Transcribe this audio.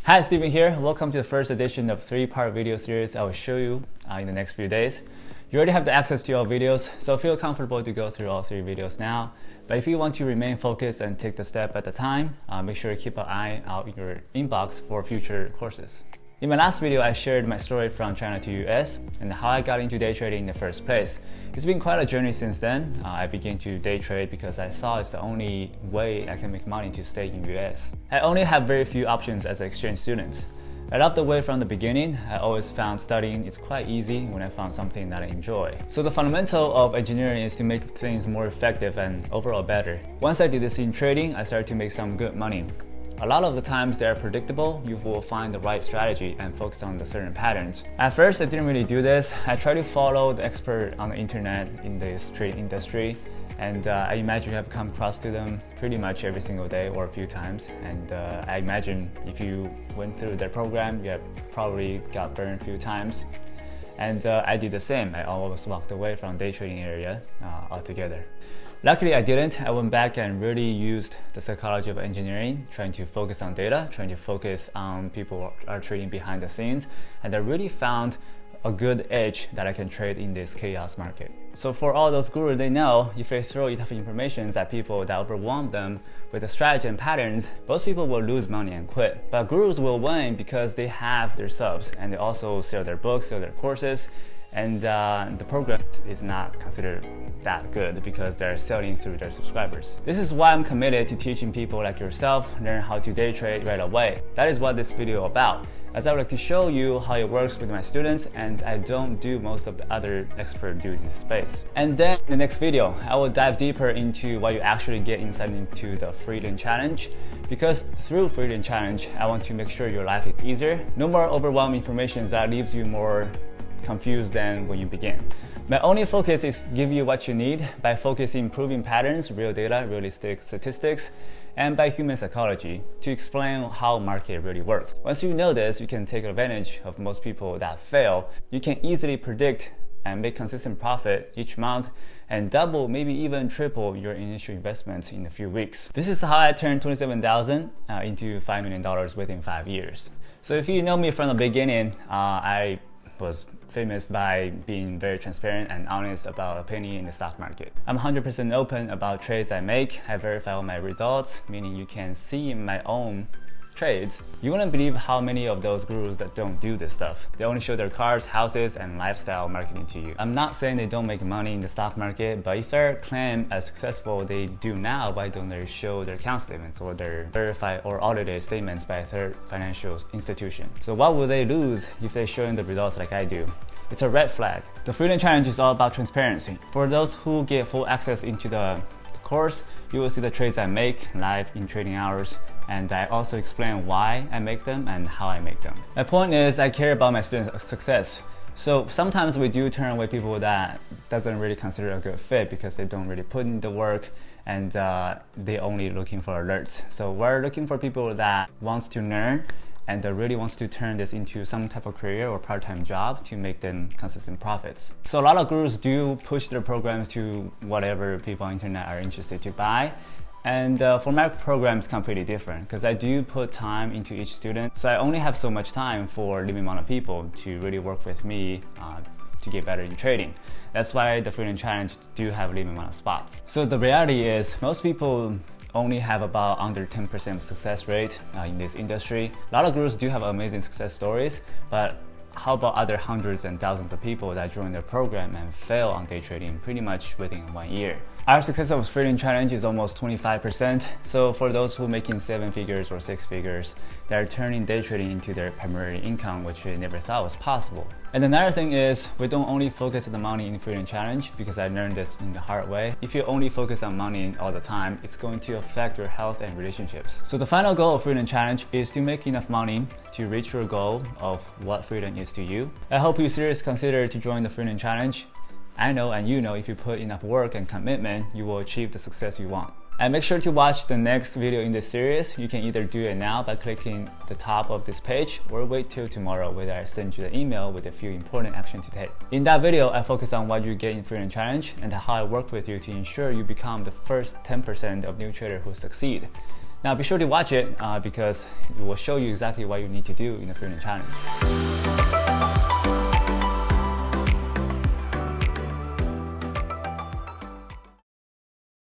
Hi, Steven here. Welcome to the first edition of 3-part video series I will show you in the next few days. You already have the access to all videos, so feel comfortable to go through all 3 videos now. But if you want to remain focused and take the step at a time, make sure to keep an eye out in your inbox for future courses. In my last video, I shared my story from China to US and how I got into day trading in the first place. It's been quite a journey since then. I began to day trade because I saw it's the only way I can make money to stay in US. I only have very few options as an exchange student. I loved the way from the beginning. I always found studying is quite easy when I found something that I enjoy. So the fundamental of engineering is to make things more effective and overall better. Once I did this in trading, I started to make some good money. A lot of the times they are predictable. You will find the right strategy and focus on the certain patterns. At first, I didn't really do this. I tried to follow the expert on the internet in this trading industry, and I imagine you have come across to them pretty much every single day or a few times. And I imagine if you went through their program, you have probably got burned a few times. And I did the same. I almost walked away from day trading area altogether. Luckily, I didn't. I went back and really used the psychology of engineering, trying to focus on data, trying to focus on people who are trading behind the scenes, and I really found a good edge that I can trade in this chaos market. So for all those gurus, they know if they throw enough information at people that overwhelm them with the strategy and patterns, most people will lose money and quit. But gurus will win because they have their subs and they also sell their books, sell their courses, and the program is not considered that good because they're selling through their subscribers. This is why I'm committed to teaching people like yourself learn how to day trade right away. That is what this video is about, as I would like to show you how it works with my students, and I don't do most of the other experts do in this space. And then in the next video, I will dive deeper into what you actually get inside into the Freedom Challenge, because through Freedom Challenge, I want to make sure your life is easier. No more overwhelming information that leaves you more confused than when you begin. My only focus is to give you what you need by focusing proven patterns, real data, realistic statistics, and by human psychology to explain how market really works. Once you know this, you can take advantage of most people that fail. You can easily predict and make consistent profit each month and double, maybe even triple your initial investments in a few weeks. This is how I turned $27,000 into $5 million within 5 years. So if you know me from the beginning, I was famous by being very transparent and honest about opinion in the stock market. I'm 100% open about trades I make. I verify all my results, meaning you can see my own trades. You wouldn't believe how many of those gurus that don't do this stuff. They only show their cars, houses, and lifestyle marketing to you. I'm not saying they don't make money in the stock market, but if their claim as successful they do now, why don't they show their account statements or their verified or audited statements by a third financial institution? So what will they lose if they're showing the results like I do? It's a red flag. The Freedom Challenge is all about transparency. For those who get full access into the course, you will see the trades I make live in trading hours, and I also explain why I make them and how I make them. My point is I care about my students' success. So sometimes we do turn away people that doesn't really consider a good fit because they don't really put in the work and they only looking for alerts. So we're looking for people that wants to learn and that really wants to turn this into some type of career or part-time job to make them consistent profits. So a lot of gurus do push their programs to whatever people on the internet are interested to buy. And for my program, it's completely different because I do put time into each student. So I only have so much time for limited amount of people to really work with me to get better in trading. That's why the Freedom Challenge do have a limited amount of spots. So the reality is most people only have about under 10% success rate in this industry. A lot of gurus do have amazing success stories, but how about other hundreds and thousands of people that join their program and fail on day trading pretty much within 1 year? Our success of Freedom Challenge is almost 25%. So for those who are making 7 figures or 6 figures, they're turning day trading into their primary income, which they never thought was possible. And another thing is, we don't only focus on the money in Freedom Challenge, because I learned this in the hard way. If you only focus on money all the time, it's going to affect your health and relationships. So the final goal of Freedom Challenge is to make enough money to reach your goal of what freedom is to you. I hope you seriously consider to join the Freedom Challenge. I know and you know if you put enough work and commitment, you will achieve the success you want. And make sure to watch the next video in this series. You can either do it now by clicking the top of this page or wait till tomorrow where I send you the email with a few important actions to take. In that video, I focus on what you get in Freedom Challenge and how I work with you to ensure you become the first 10% of new traders who succeed. Now be sure to watch it because it will show you exactly what you need to do in the Freedom Challenge.